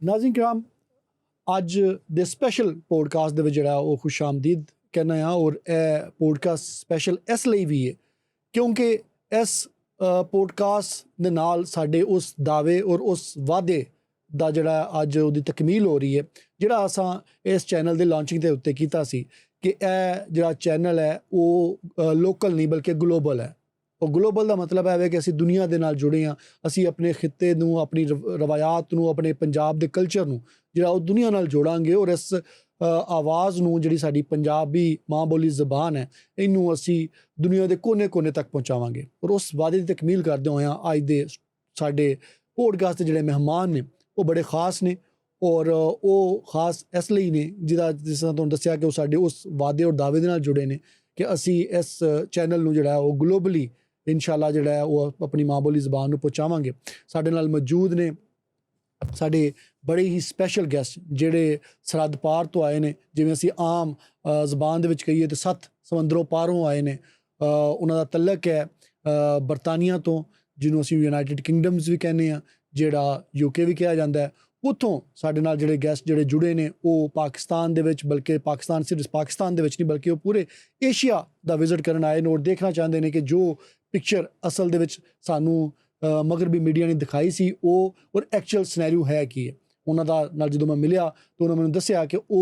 नाज़रीन किराम अज दे special podcast they विच जेह्ड़ा ओह् खुश आमदीद कहना है और यह पॉडकास्ट स्पैशल इसलिए भी है क्योंकि इस पॉडकास्ट दे नाल साडे उस दावे और उस वादे दा जेह्ड़ा अज ओह्दी तकमील हो रही है जेह्ड़ा असां इस चैनल दे लॉन्चिंग दे उत्ते कीता सी कि यह जेह्ड़ा चैनल है वो लोकल नहीं बल्कि ग्लोबल है। और ग्लोबल का मतलब है कि असीं दुनिया दे नाल जुड़े हाँ, असीं अपने खित्ते नूं अपनी रवायात नूं अपने पंजाब दे कल्चर नूं जेह्ड़ा ओह् दुनिया नाल जोड़ांगे और इस आवाज़ नूं जिहड़ी साडी पंजाबी माँ बोली ज़बान है इनू असीं दुनिया दे कोने कोने तक पहुँचावांगे। और उस वादे दी तकमील करदे होए अज दे साडे पॉडकास्ट दे जेह्ड़े मेहमान ने वो बड़े खास ने और वो खास इसलिए ने जिस तरह तुहानूं दस्सिया कि वो साडे उस वादे और दावे दे नाल जुड़े ने कि असीं इस चैनल नूं जेह्ड़ा वो ग्लोबली इंशाअल्लाह जेह्ड़ा है वो अपनी माँ बोली ज़बान नूं पहुँचावांगे। साडे नाल मौजूद ने साडे बड़े ही स्पैशल गैस्ट जेह्ड़े सरहद पार तो आए ने, जिवें असीं आम ज़बान दे विच कहिए ते 7 समंदरों पारों आए ने। उन्हां दा तल्लक है बरतानिया तो जिन्हों असीं यूनाइटेड किंगडम्स भी कहने आ, जेह्ड़ा यूके भी कहा जाता है। उत्थों साडे नाल जेह्ड़े गैस्ट जेह्ड़े जुड़े ने वो पाकिस्तान दे विच बल्कि पाकिस्तान सिर्फ पाकिस्तान दे विच नहीं बल्कि वो पूरे एशिया दा विजिट करन आए ने और देखना चाहते हैं कि जो पिक्चर असल दे विच सानू मगरबी मीडिया ने दिखाई सी वो और एक्चुअल सिनेरियो है की है। उन्हां दा नाल जदों मैं मिलिया तो उन्होंने मैनूं दस्सिया कि वो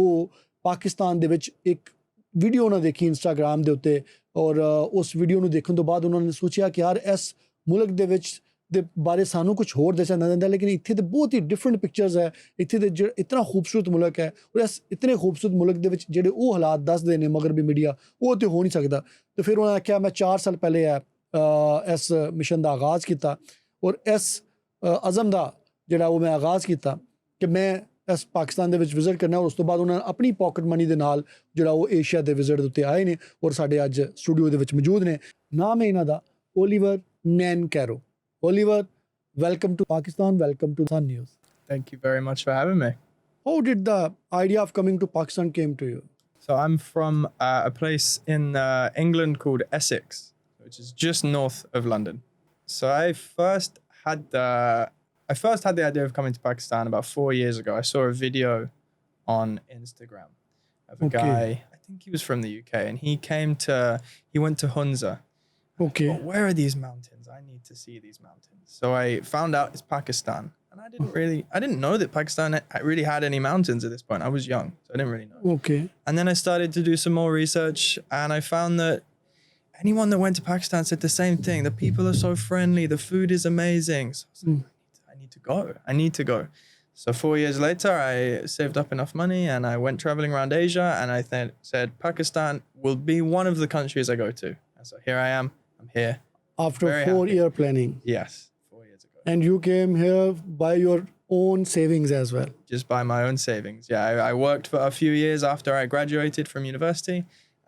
पाकिस्तान दे विच एक वीडियो उन्हें देखी इंस्टाग्राम दे उत्ते और उस वीडियो नूं देखण तो बाद उन्होंने सोचिया कि यार इस मुल्क दे विच दे बारे सानू कुछ होर दस्सिया ना जांदा लेकिन इत्थे ते बहुत ही डिफरेंट पिक्चर्स है। इत्थे ते इतना खूबसूरत मुल्क है और इस इतने खूबसूरत मुल्क दे विच जेह्ड़े वो हालात दसदे ने मगरबी मीडिया वो तो हो नहीं सकता। तो फिर उन्होंने आख्या मैं 4 साल पहले इस मिशन का आगाज़ किया और इस अज़म का जोड़ा वो मैं आगाज़ किया कि मैं इस पाकिस्तान दे विच विजिट करना और उस तो बाद उन्होंने अपनी पॉकेट मनी दे नाल जोड़ा वो एशिया के विजिट उत्ते आए ने और साडे अज स्टूडियो दे विच मौजूद ने। नाम है इन्हां दा Oliver नैनकैरो। Oliver, welcome to Pakistan, welcome to Sun News. Thank you very much for having me. How did the idea of coming to Pakistan came to you? So I'm from a place in England called Essex, which is just north of London. So I first had the idea of coming to Pakistan about 4 years ago. I saw a video on Instagram of a guy, I think he was from the UK, and he went to Hunza. Okay. But where are these mountains? I need to see these mountains. So I found out it's Pakistan. And I didn't know that Pakistan really had any mountains at this point. I was young, so I didn't really know. Okay. And then I started to do some more research and I found that anyone that went to Pakistan said the same thing. The people are so friendly. The food is amazing. So I was like, I need to go. I need to go. So 4 years later, I saved up enough money and I went traveling around Asia and I said Pakistan will be one of the countries I go to. And so here I am. I'm here. After 4-year planning. Yes, 4 years ago. And you came here by your own savings as well. Just by my own savings. Yeah, I worked for a few years after I graduated from university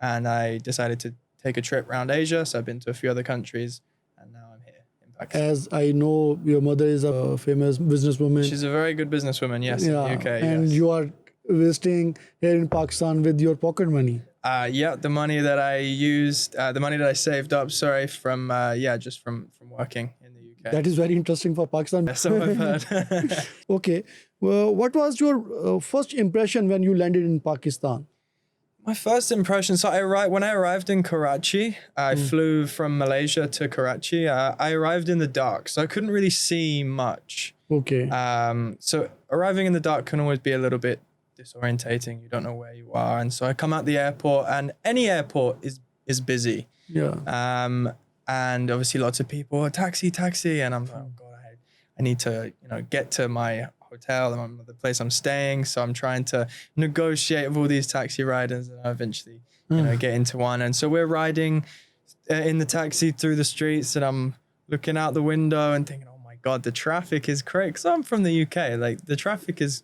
and I decided to take a trip around Asia. So I've been to a few other countries and now I'm here in Pakistan. As I know, your mother is a famous businesswoman. She's a very good businesswoman, yes, in the UK. And yes. you are visiting here in Pakistan with your pocket money. Yeah, the money that I used, the money that I saved up, from just from working in the UK. That is very interesting for Pakistan. That's what I've heard. Okay. Well, what was your first impression when you landed in Pakistan? My first impression, so when I arrived in Karachi, I flew from Malaysia to Karachi. I arrived in the dark, so I couldn't really see much. Okay. So arriving in the dark can always be a little bit disorientating. You don't know where you are, and so I come out the airport, and any airport is busy. Yeah. And obviously lots of people, taxi, and I'm like, oh god, I need to get to my hotel and the place I'm staying. So I'm trying to negotiate with all these taxi riders, and I eventually get into one. And so we're riding in the taxi through the streets, and I'm looking out the window and thinking, oh my god, the traffic is crazy. Because I'm from the UK, like the traffic is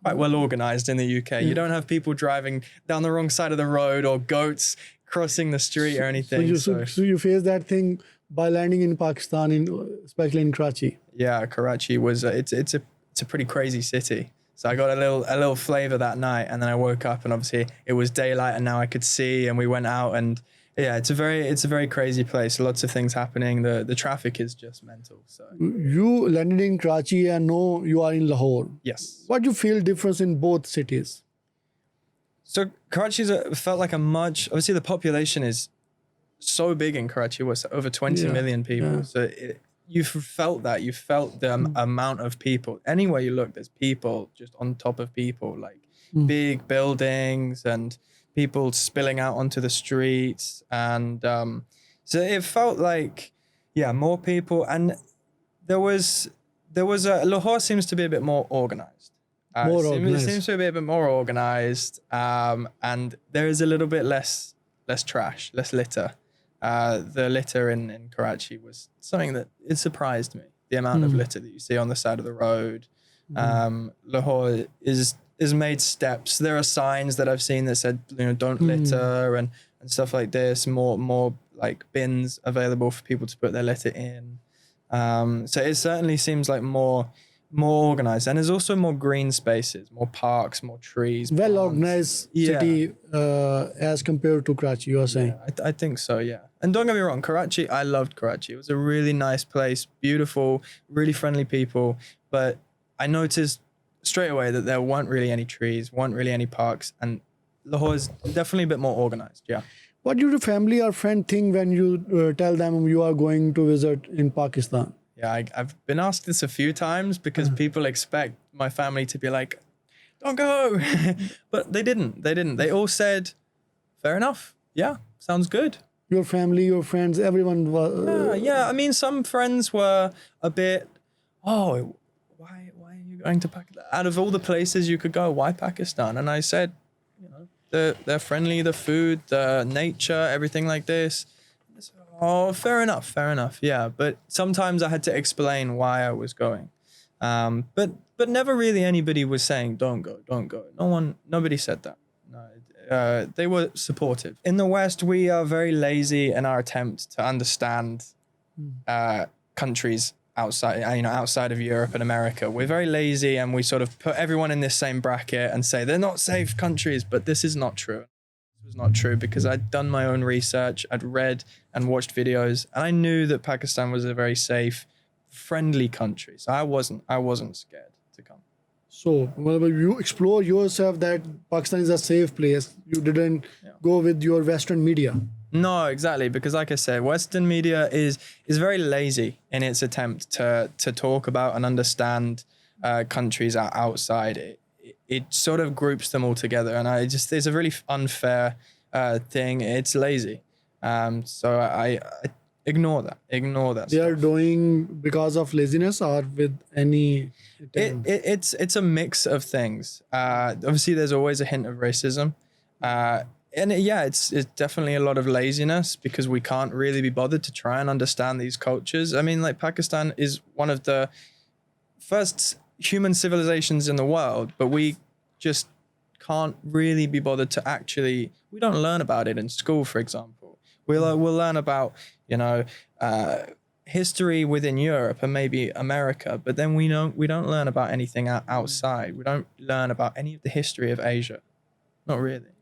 quite well organized in the UK. You don't have people driving down the wrong side of the road or goats crossing the street or anything. So you face that thing by landing in Pakistan, especially in Karachi. Yeah, Karachi was it's a pretty crazy city. So I got a little flavor that night, and then I woke up and obviously it was daylight and now I could see, and we went out and Yeah, it's a very crazy place. Lots of things happening. The traffic is just mental. So You landed in Karachi and now you are in Lahore. yes. What do you feel difference in both cities? So Karachi's felt like a much, obviously the population is so big in Karachi. It was over 20 Yeah, million people. yeah. So you felt that. You felt the amount of people. Anywhere you look, there's people just on top of people, like big buildings and people spilling out onto the streets. And so it felt like, yeah, more people. And Lahore seems to be a bit more organized. More It organized. seems to be a bit more organized, and there is a little bit less trash, less litter. The litter in Karachi was something that it surprised me. The amount of litter that you see on the side of the road. Lahore is made steps. There are signs that I've seen that said, don't litter and stuff like this. More like bins available for people to put their litter in. So it certainly seems like more organized, and there's also more green spaces, more parks, more trees. Well plants. organized Yeah. city as compared to Karachi, you are saying. I think so, yeah. And don't get me wrong, Karachi, I loved Karachi. It was a really nice place, beautiful, really friendly people. But I noticed straight away that there weren't really any trees, weren't really any parks, and Lahore is definitely a bit more organized, yeah. What do your family or friend think when you tell them you are going to visit in Pakistan? Yeah, I've been asked this a few times because people expect my family to be like, don't go. But they didn't. They all said, fair enough. Yeah, sounds good. Your family, your friends, everyone was. Yeah. I mean, some friends were a bit, oh, why are you going to Pakistan? Out of all the places you could go, why Pakistan? And I said, they're friendly, the food, the nature, everything like this. Oh, fair enough. Yeah, but sometimes I had to explain why I was going. But never really anybody was saying don't go. Nobody said that. No, they were supportive. In the West, we are very lazy in our attempt to understand countries outside of Europe and America. We're very lazy, and we sort of put everyone in this same bracket and say they're not safe countries. But this is not true. Was not true because I'd done my own research, I'd read and watched videos, and I knew that Pakistan was a very safe, friendly country. So I wasn't scared to come. So, well, you explore yourself that Pakistan is a safe place. You didn't go with your Western media. No, exactly, because like I said, Western media is very lazy in its attempt to talk about and understand countries outside. It sort of groups them all together, and it's a really unfair thing. It's lazy, so I ignore that. They are doing because of laziness or with any. It's a mix of things. Obviously, there's always a hint of racism, and it's definitely a lot of laziness because we can't really be bothered to try and understand these cultures. I mean, like Pakistan is one of the first human civilizations in the world, but we just can't really be bothered to we don't learn about it in school, for example. We'll learn about, history within Europe and maybe America, but then we don't learn about anything outside. We don't learn about any of the history of Asia. Not really.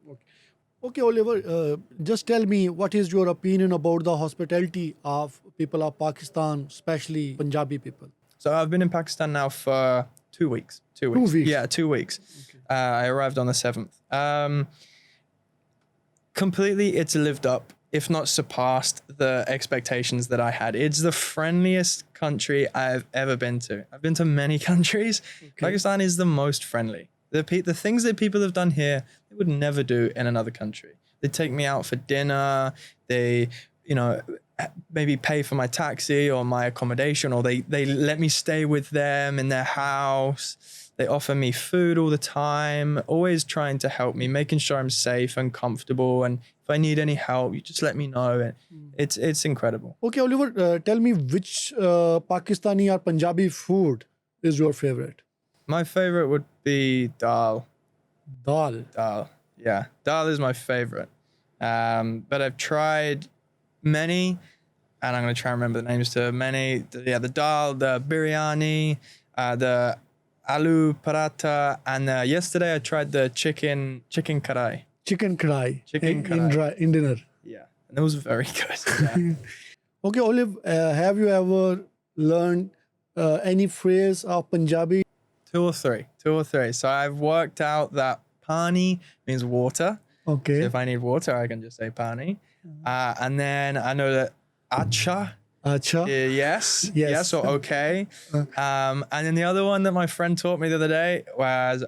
Okay, Oliver, just tell me what is your opinion about the hospitality of people of Pakistan, especially Punjabi people? So I've been in Pakistan now for 2 weeks. 2 weeks. 2 weeks? Yeah, 2 weeks. Okay. I arrived on the 7th. Completely, it's lived up, if not surpassed, the expectations that I had. It's the friendliest country I've ever been to. I've been to many countries. Okay. Pakistan is the most friendly. The things that people have done here, they would never do in another country. They take me out for dinner. They, maybe pay for my taxi or my accommodation, or they let me stay with them in their house. They offer me food all the time, always trying to help me, making sure I'm safe and comfortable. And if I need any help, you just let me know. It's incredible. Okay, Oliver, tell me which Pakistani or Punjabi food is your favorite? My favorite would be dal. Dal. Yeah. Dal is my favorite. But I've tried many, and I'm going to try and remember the names to many. The dal, the biryani, the aloo paratha, and yesterday I tried the chicken karai. Chicken karai in dinner. Yeah. and it was very good. Yeah. Okay, Olive, have you ever learned any phrase of Punjabi? Two or three. So I've worked out that pani means water. So Okay. if I need water, I can just say pani. And then I know that acha, Acha. yes, Yes. yes, or okay. And then the other one that my friend taught me the other day was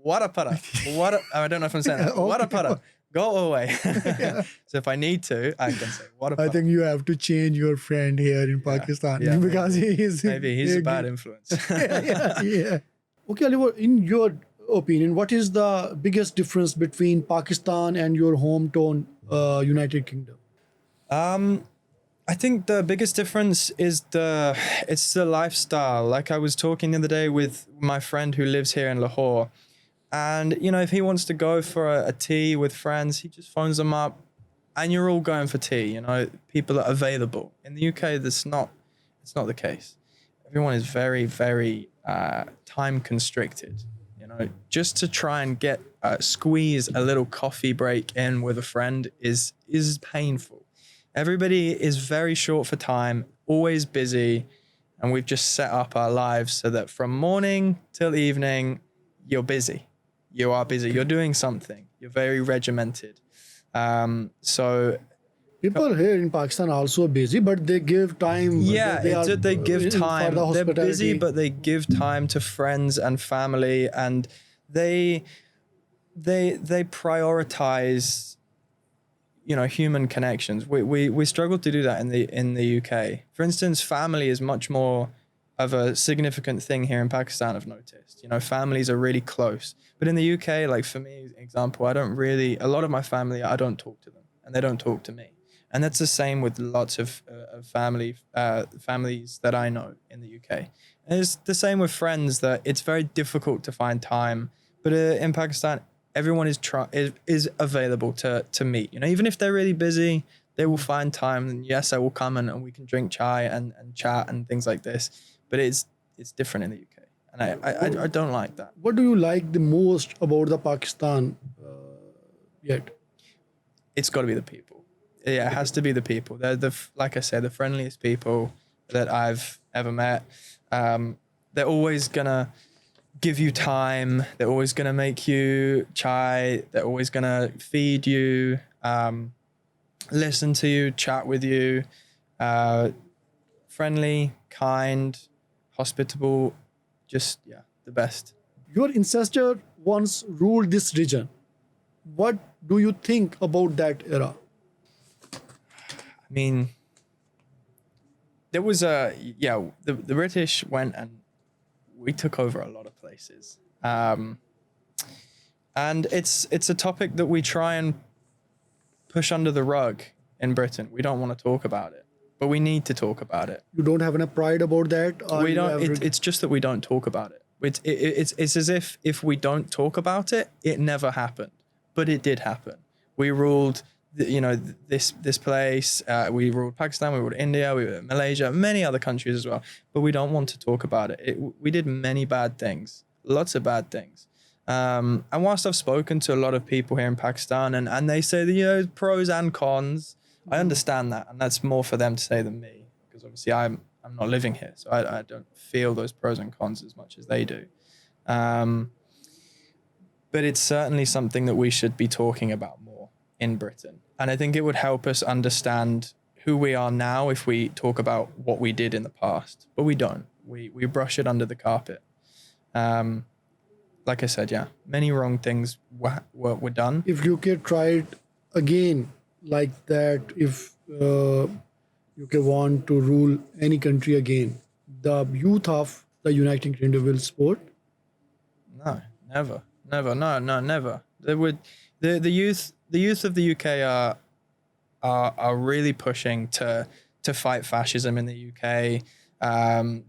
wadapada. I don't know if I'm saying that. Okay. Wadapada. Go away. So if I need to, I can say wadapada. I think you have to change your friend here in Pakistan yeah, because he is. Maybe he's a bad influence. yeah. Okay, Oliver, in your opinion, what is the biggest difference between Pakistan and your hometown, United Kingdom? I think the biggest difference is it's the lifestyle. Like I was talking the other day with my friend who lives here in Lahore, and if he wants to go for a tea with friends, he just phones them up, and you're all going for tea. People are available. In the UK, it's not the case. Everyone is very, very time constricted. Just to try and squeeze a little coffee break in with a friend is painful. Everybody is very short for time, always busy, and we've just set up our lives so that from morning till evening, you're busy. You are busy. You're doing something. You're very regimented. So people here in Pakistan are also busy, but they give time. yeah, they give time. For the They're busy, hospitality. but they give time to friends and family, and they prioritize human connections. We struggle to do that in the UK. For instance, family is much more of a significant thing here in Pakistan, I've noticed. Families are really close. But in the UK, like for me, example, a lot of my family, I don't talk to them and they don't talk to me. And that's the same with lots of families that I know in the UK. And it's the same with friends, that it's very difficult to find time. But in Pakistan, everyone is available to meet. Even if they're really busy, they will find time. And yes, I will come and we can drink chai and chat and things like this. But it's different in the UK, and I don't like that. What do you like the most about the Pakistan yet? It's got to be the people. Yeah, it has to be the people. They're like I said, the friendliest people that I've ever met. They're always gonna give you time. They're always gonna make you chai. They're always gonna feed you, listen to you, chat with you. Friendly, kind, hospitable, just the best. Your ancestor once ruled this region. What do you think about that era? I mean, there was the British went and we took over a lot of places. And it's a topic that we try and push under the rug in Britain. We don't want to talk about it, but we need to talk about it. You don't have any pride about that? Or We you don't. have It's just that we don't talk about it. It's as if we don't talk about it, it never happened, but it did happen. We ruled, this place. We ruled Pakistan. We ruled India. We ruled Malaysia, many other countries as well. But we don't want to talk about it. We did many bad things, lots of bad things. And whilst I've spoken to a lot of people here in Pakistan, and they say that pros and cons, I understand that, and that's more for them to say than me, because obviously I'm not living here, so I don't feel those pros and cons as much as they do. But it's certainly something that we should be talking about more in Britain, and I think it would help us understand who we are now if we talk about what we did in the past. But we don't. We brush it under the carpet. Like I said, many wrong things were done. If UK tried again like that, if UK want to rule any country again, the youth of the United Kingdom will support? No, never. They would. The youth of the UK are really pushing to fight fascism in the UK,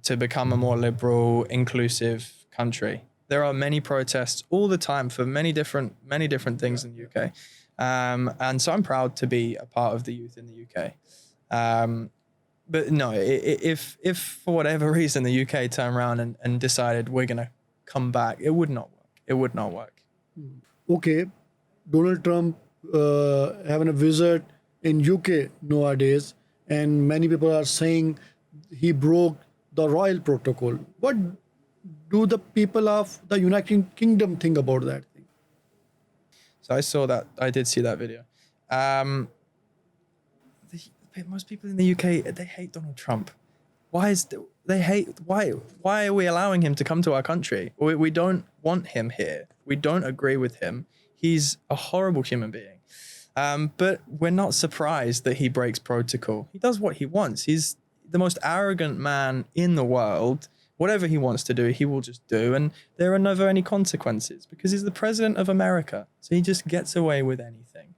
to become a more liberal, inclusive country. There are many protests all the time for many different things in the UK, and so I'm proud to be a part of the youth in the UK. But no, if for whatever reason the UK turned around and decided we're gonna come back, it would not work. It would not work. Okay, Donald Trump having a visit in UK nowadays, and many people are saying he broke the royal protocol. What do the people of the United Kingdom think about that thing? So I saw that. I did see that video. Um, most people in the UK, they hate Donald Trump. They hate? Why are we allowing him to come to our country? We don't want him here. We don't agree with him. He's a horrible human being. But we're not surprised that he breaks protocol. He does what he wants. He's the most arrogant man in the world. Whatever he wants to do, he will just do. And there are never any consequences because he's the president of America. So he just gets away with anything.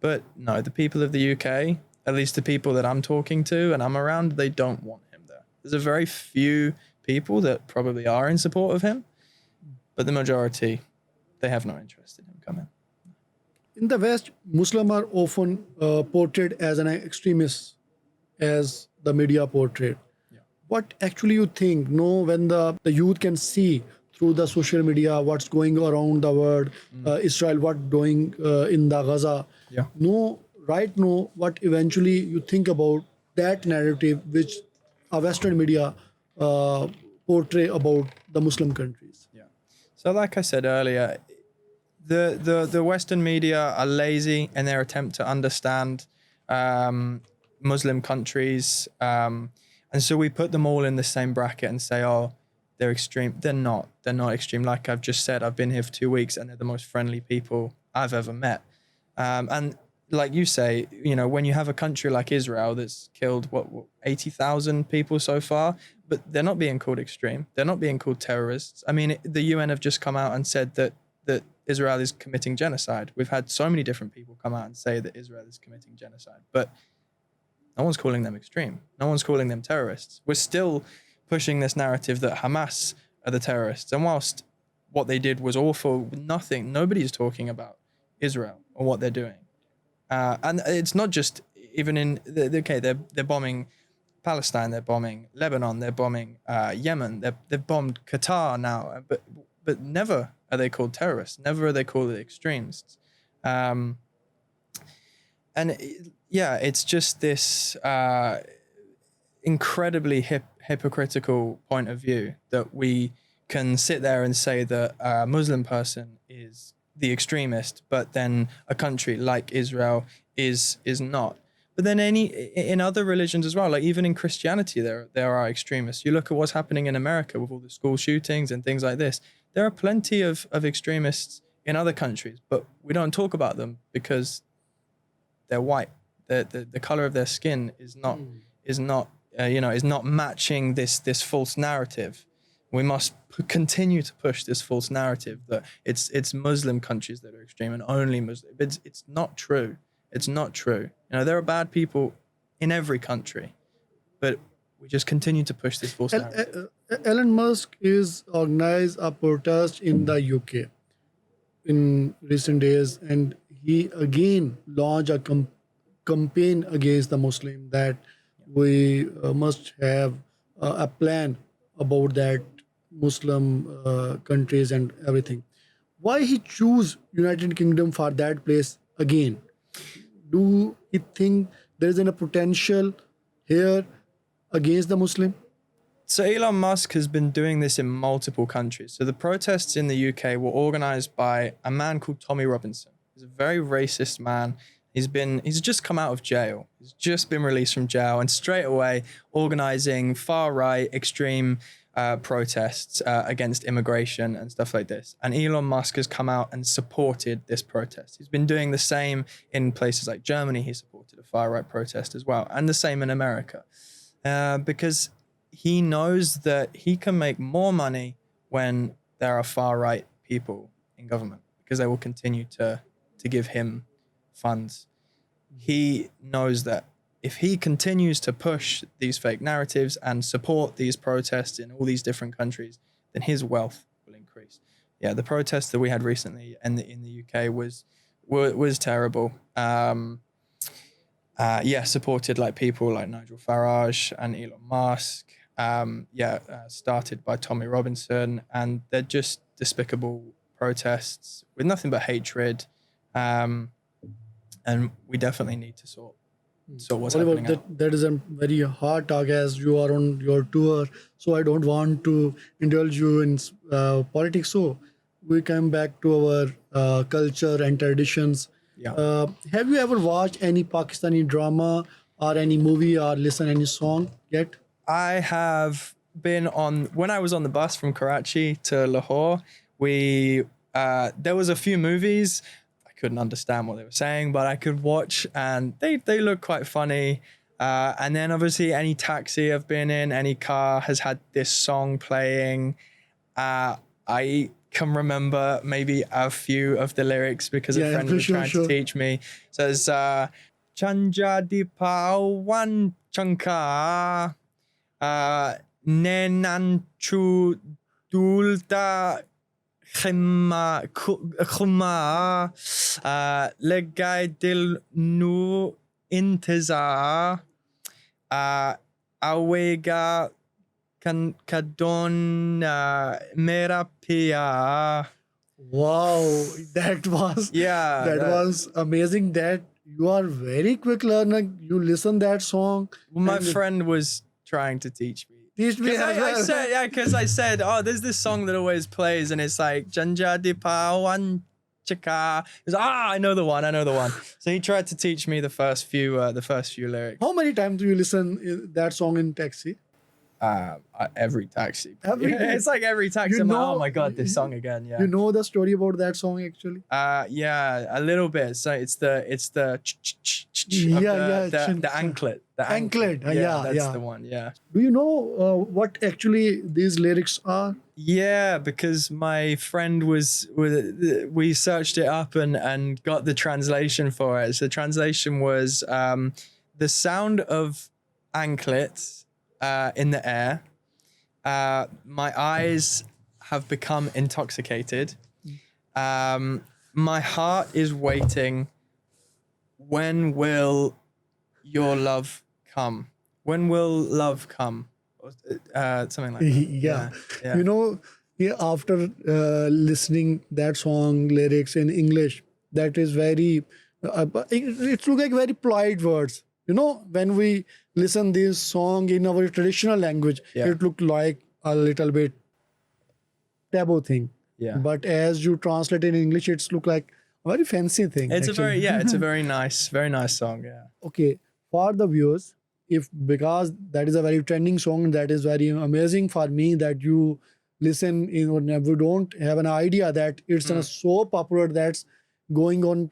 But no, the people of the UK, at least the people that I'm talking to and I'm around, they don't want him there. There's a very few people that probably are in support of him, but the majority, they have no interest in him coming. In the West, Muslims are often portrayed as an extremist, as the media portrayed. Yeah. What actually you think? No, when the youth can see through the social media what's going around the world, Israel, what doing in the Gaza. Yeah. No, right now, what eventually you think about that narrative which a Western media portray about the Muslim countries. Yeah. So like I said earlier, the Western media are lazy in their attempt to understand Muslim countries. And so we put them all in the same bracket and say, oh, they're extreme. They're not. They're not extreme. Like I've just said, I've been here for 2 weeks and they're the most friendly people I've ever met. And like you say, you know, when you have a country like Israel that's killed, 80,000 people so far, but they're not being called extreme. They're not being called terrorists. I mean, the UN have just come out and said that Israel is committing genocide. We've had so many different people come out and say that Israel is committing genocide, but no one's calling them extreme. No one's calling them terrorists. We're still pushing this narrative that Hamas are the terrorists. And whilst what they did was awful, nobody's talking about Israel or what they're doing. And it's not just even in, they're bombing Palestine, they're bombing Lebanon, they're bombing Yemen, they've bombed Qatar now, but never are they called terrorists, never are they called extremists. It's just this incredibly hypocritical point of view that we can sit there and say that a Muslim person is the extremist, but then a country like Israel is not. But then in other religions as well, like even in Christianity, there are extremists. You look at what's happening in America with all the school shootings and things like this. There are plenty of extremists in other countries, but we don't talk about them because they're white. The color of their skin is not matching this false narrative. We must continue to push this false narrative that it's Muslim countries that are extreme and only Muslim. It's not true. It's not true. You know, there are bad people in every country, but we just continue to push this false narrative. Elon Musk is organized a protest in the UK in recent days, and he again launched a campaign against the Muslim that we must have a plan about that Muslim countries and everything. Why he choose United Kingdom for that place again? Do you think there is a potential here against the Muslim? So Elon Musk has been doing this in multiple countries. So the protests in the UK were organized by a man called Tommy Robinson. He's a very racist man. He's just come out of jail. He's just been released from jail and straight away organizing far right extreme protests against immigration and stuff like this. And Elon Musk has come out and supported this protest. He's been doing the same in places like Germany. He supported a far right protest as well. And the same in America. Because he knows that he can make more money when there are far right people in government because they will continue to give him funds. He knows that if he continues to push these fake narratives and support these protests in all these different countries, then his wealth will increase. Yeah, the protests that we had recently in the UK was terrible. Supported like people like Nigel Farage and Elon Musk. Started by Tommy Robinson, and they're just despicable protests with nothing but hatred. And we definitely need to sort So what's Oliver, happening now. that is a very hard talk as you are on your tour. So I don't want to indulge you in politics. So we come back to our culture and traditions. Yeah. Have you ever watched any Pakistani drama or any movie or listen any song yet? I have been on when I was on the bus from Karachi to Lahore. We there was a few movies. I couldn't understand what they were saying, but I could watch, and they look quite funny. And then obviously any taxi I've been in, any car has had this song playing. I can remember maybe a few of the lyrics because a Yeah, friend for was sure, trying sure. to teach me. It says Chanja di Pawan Chanka Nenanchu Dulta Khuma Legai Dil Nu Intizar Awega Kadon Mera Pia. Wow, that was Yeah, that was amazing. That you are very quick learner. You listen that song. my and friend was trying to teach me. teach me Because as well. I said, oh, there's this song that always plays, and it's like Janja di Pawan Chika. He's I know the one. So he tried to teach me the first few lyrics. How many times do you listen that song in taxi? Every taxi. Every time. It's like every taxi. You I'm like, know- oh my god, this song again. Yeah. You know the story about that song actually? Yeah, a little bit. So it's the Yeah, the anklet. The Anklet, Yeah, yeah, that's yeah. the one. Yeah. Do you know what actually these lyrics are? Yeah, because my friend we searched it up and got the translation for it. So the translation was the sound of anklets in the air. My eyes have become intoxicated. My heart is waiting. When will your love come? When will love come? Something like that. Yeah. Yeah. You know, yeah, after listening that song lyrics in English, that is very, it look like very polite words. You know, when we listen this song in our traditional language, Yeah. it looked like a little bit taboo thing. Yeah. But as you translate in English, it's look like a very fancy thing. It's actually. it's a very nice song. Yeah. Okay, for the viewers, if because that is a very trending song, that is very amazing for me that you listen in whenever you don't have an idea that it's so popular that's going on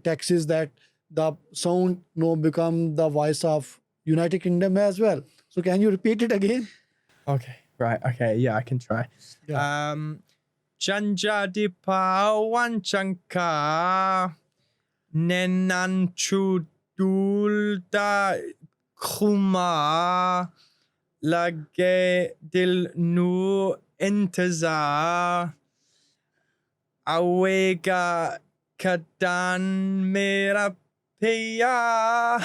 taxis that the sound become the voice of United Kingdom as well. So can you repeat it again? Okay. Right. Okay. Yeah, I can try. Yeah. Janja di Pawan Chanka Nenanchu Dulta Khuma Lage Dil Nu Intizar Awega Kadan Mera Pia.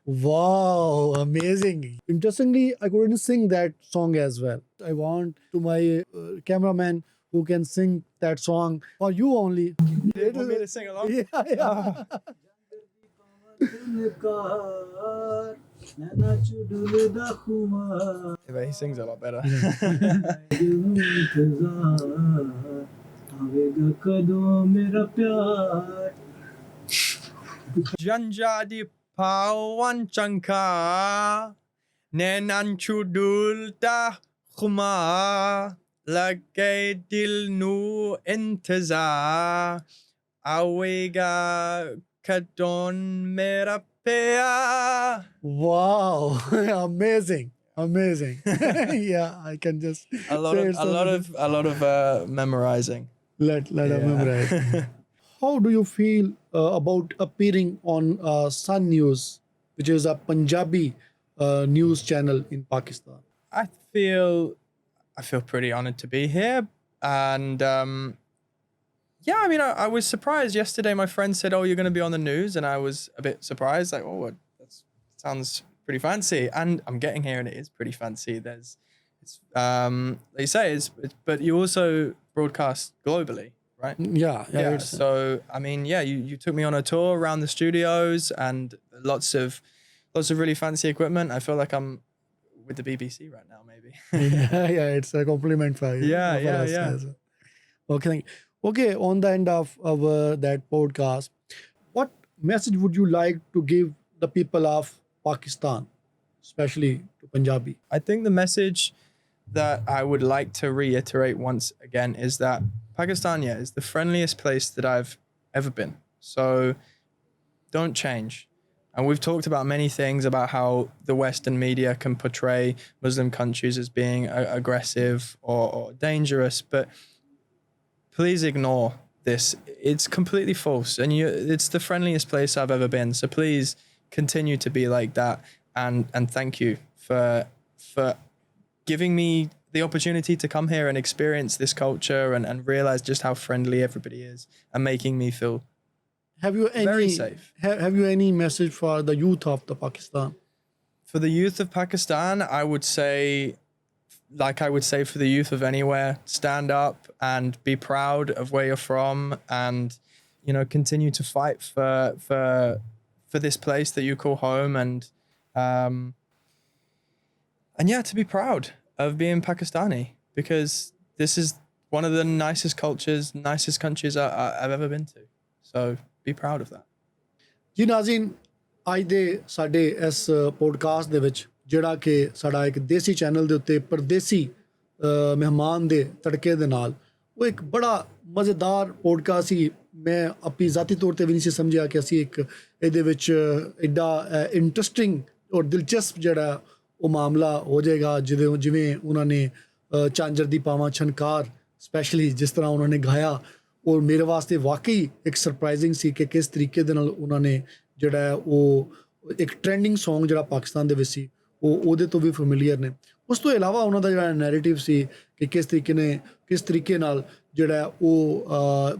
Wow, amazing. Interestingly, I couldn't sing that song as well. I want to my cameraman who can sing that song for you only. You want me to sing along? Yeah, yeah. But he sings a lot better. Janja di Pawan Chanka Nenanchu Dulta Khuma Lage Dil Nu Intizar Awega Kadon Mera Pia. Wow, amazing, amazing. Yeah, I can just A lot say of memorizing. let Yeah. memorize. How do you feel about appearing on Sun News, which is a Punjabi news channel in Pakistan? I feel pretty honored to be here, and yeah, I mean, I was surprised yesterday. My friend said, "Oh, you're going to be on the news," and I was a bit surprised. Like, "Oh, that sounds pretty fancy." And I'm getting here, and it is pretty fancy. It's like you say, but you also broadcast globally. right? Yeah. It's, So I mean, yeah, you took me on a tour around the studios and lots of really fancy equipment. I feel like I'm with the BBC right now, maybe. yeah, it's a compliment for you. Yeah, for yeah, us yeah. as well. Okay, thank you. Okay, on the end of that podcast, what message would you like to give the people of Pakistan, especially to Punjabi? I think the message that I would like to reiterate once again is that Pakistan, yeah, is the friendliest place that I've ever been. So don't change. And we've talked about many things about how the Western media can portray Muslim countries as being aggressive or dangerous, but please ignore this. It's completely false, and it's the friendliest place I've ever been. So please continue to be like that, and thank you for giving me the opportunity to come here and experience this culture and realize just how friendly everybody is and making me feel Have you any very safe. Have you any message for the youth of the Pakistan? For the youth of Pakistan, I would say, like I would say for the youth of anywhere, stand up and be proud of where you're from, and continue to fight for this place that you call home, and yeah, to be proud of being Pakistani, because this is one of the nicest cultures, nicest countries I've ever been to. So be proud of that. ਜੀ ਨਾਜ਼ਰੀਨ, ਅੱਜ ਦੇ ਸਾਡੇ ਇਸ podcast ਦੇ ਵਿੱਚ ਜਿਹੜਾ ਕਿ ਸਾਡਾ ਇੱਕ ਦੇਸੀ ਚੈਨਲ ਦੇ ਉੱਤੇ ਪਰਦੇਸੀ ਮਹਿਮਾਨ ਦੇ ਤੜਕੇ ਦੇ ਨਾਲ, ਉਹ ਇੱਕ ਬੜਾ ਮਜ਼ੇਦਾਰ ਪੋਡਕਾਸਟ ਸੀ। ਮੈਂ ਆਪਣੀ ਜ਼ਾਤੀ ਤੌਰ 'ਤੇ ਵੀ ਨਹੀਂ ਸੀ ਸਮਝਿਆ ਕਿ ਅਸੀਂ ਇੱਕ ਇਹਦੇ ਵਿੱਚ ਐਡਾ ਇੰਟਰਸਟਿੰਗ ਔਰ ਦਿਲਚਸਪ ਜਿਹੜਾ ਉਹ ਮਾਮਲਾ ਹੋ ਜਾਏਗਾ, ਜਿਵੇਂ ਉਹਨਾਂ ਨੇ ਝਾਂਜਰ ਦੀ ਪਾਵਾਂ ਛਣਕਾਰ ਸਪੈਸ਼ਲੀ ਜਿਸ ਤਰ੍ਹਾਂ ਉਹਨਾਂ ਨੇ ਗਾਇਆ, ਔਰ ਮੇਰੇ ਵਾਸਤੇ ਵਾਕਈ ਇੱਕ ਸਰਪ੍ਰਾਈਜ਼ਿੰਗ ਸੀ ਕਿ ਕਿਸ ਤਰੀਕੇ ਦੇ ਨਾਲ ਉਹਨਾਂ ਨੇ ਜਿਹੜਾ ਉਹ ਇੱਕ ਟ੍ਰੈਂਡਿੰਗ ਸੌਂਗ ਜਿਹੜਾ ਪਾਕਿਸਤਾਨ ਦੇ ਵਿੱਚ ਸੀ ਉਹਦੇ ਤੋਂ ਵੀ ਫੈਮਿਲੀਅਰ ਨੇ। ਉਸ ਤੋਂ ਇਲਾਵਾ ਉਹਨਾਂ ਦਾ ਜਿਹੜਾ ਨੈਰੇਟਿਵ ਸੀ ਕਿ ਕਿਸ ਤਰੀਕੇ ਨਾਲ ਜਿਹੜਾ ਉਹ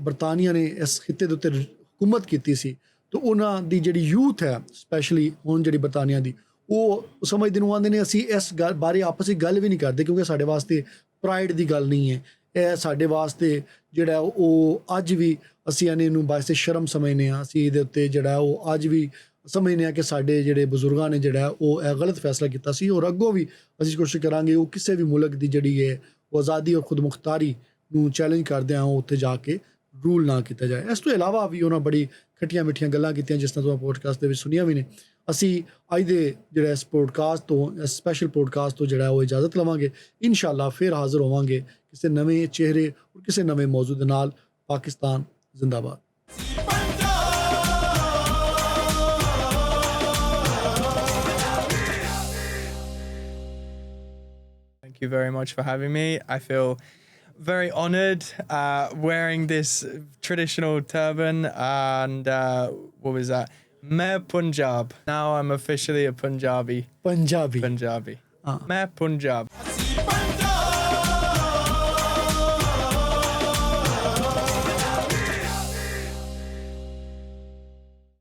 ਬਰਤਾਨੀਆ ਨੇ ਇਸ ਖਿੱਤੇ ਦੇ ਉੱਤੇ ਹਕੂਮਤ ਕੀਤੀ ਸੀ, ਤੇ ਉਹਨਾਂ ਦੀ ਜਿਹੜੀ ਯੂਥ ਹੈ ਸਪੈਸ਼ਲੀ ਹੁਣ ਜਿਹੜੀ ਬਰਤਾਨੀਆ ਦੀ, ਉਹ ਸਮਝਦੇ ਨੂੰ ਆਉਂਦੇ ਨੇ ਅਸੀਂ ਇਸ ਗੱਲ ਬਾਰੇ ਆਪਸ ਵਿੱਚ ਗੱਲ ਵੀ ਨਹੀਂ ਕਰਦੇ, ਕਿਉਂਕਿ ਸਾਡੇ ਵਾਸਤੇ ਪ੍ਰਾਈਡ ਦੀ ਗੱਲ ਨਹੀਂ ਹੈ ਇਹ। ਸਾਡੇ ਵਾਸਤੇ ਜਿਹੜਾ ਉਹ ਅੱਜ ਵੀ ਅਸੀਂ ਇਹਨੂੰ ਵਾਸਤੇ ਸ਼ਰਮ ਸਮਝਦੇ ਹਾਂ। ਅਸੀਂ ਇਹਦੇ ਉੱਤੇ ਜਿਹੜਾ ਉਹ ਅੱਜ ਵੀ ਸਮਝਦੇ ਹਾਂ ਕਿ ਸਾਡੇ ਜਿਹੜੇ ਬਜ਼ੁਰਗਾਂ ਨੇ ਜਿਹੜਾ ਉਹ ਇਹ ਗਲਤ ਫੈਸਲਾ ਕੀਤਾ ਸੀ, ਔਰ ਅੱਗੋਂ ਵੀ ਅਸੀਂ ਕੋਸ਼ਿਸ਼ ਕਰਾਂਗੇ ਉਹ ਕਿਸੇ ਵੀ ਮੁਲਕ ਦੀ ਜਿਹੜੀ ਹੈ ਉਹ ਆਜ਼ਾਦੀ ਔਰ ਖੁਦਮੁਖਤਾਰੀ ਨੂੰ ਚੈਲੰਜ ਕਰਦਿਆਂ ਉਹ ਉੱਥੇ ਜਾ ਕੇ ਰੂਲ ਨਾ ਕੀਤਾ ਜਾਏ। ਇਸ ਤੋਂ ਇਲਾਵਾ ਵੀ ਉਹਨਾਂ ਬੜੀ ਖੱਟੀਆਂ ਮਿੱਠੀਆਂ ਗੱਲਾਂ ਕੀਤੀਆਂ, ਜਿਸ ਤਰ੍ਹਾਂ ਤੁਸੀਂ ਪੋਡਕਾਸਟ ਦੇ ਵਿੱਚ ਸੁਣੀਆਂ ਵੀ ਨੇ। ਅਸੀਂ ਅੱਜ ਦੇ ਜਿਹੜਾ ਇਸ ਪੋਡਕਾਸਟ ਤੋਂ, ਇਸ ਸਪੈਸ਼ਲ ਪੋਡਕਾਸਟ ਤੋਂ ਜਿਹੜਾ ਉਹ ਇਜਾਜ਼ਤ ਲਵਾਂਗੇ। ਇਨਸ਼ਾਅੱਲਾ ਫਿਰ ਹਾਜ਼ਰ ਹੋਵਾਂਗੇ ਕਿਸੇ ਨਵੇਂ ਚਿਹਰੇ ਔਰ ਕਿਸੇ ਨਵੇਂ ਮੌਜੂ ਦੇ ਨਾਲ। ਪਾਕਿਸਤਾਨ ਜ਼ਿੰਦਾਬਾਦ। Thank you very much for having me. I feel very honored wearing this traditional turban, and what was that? Main Punjab. Now I'm officially a Punjabi. Punjabi. Main Punjab.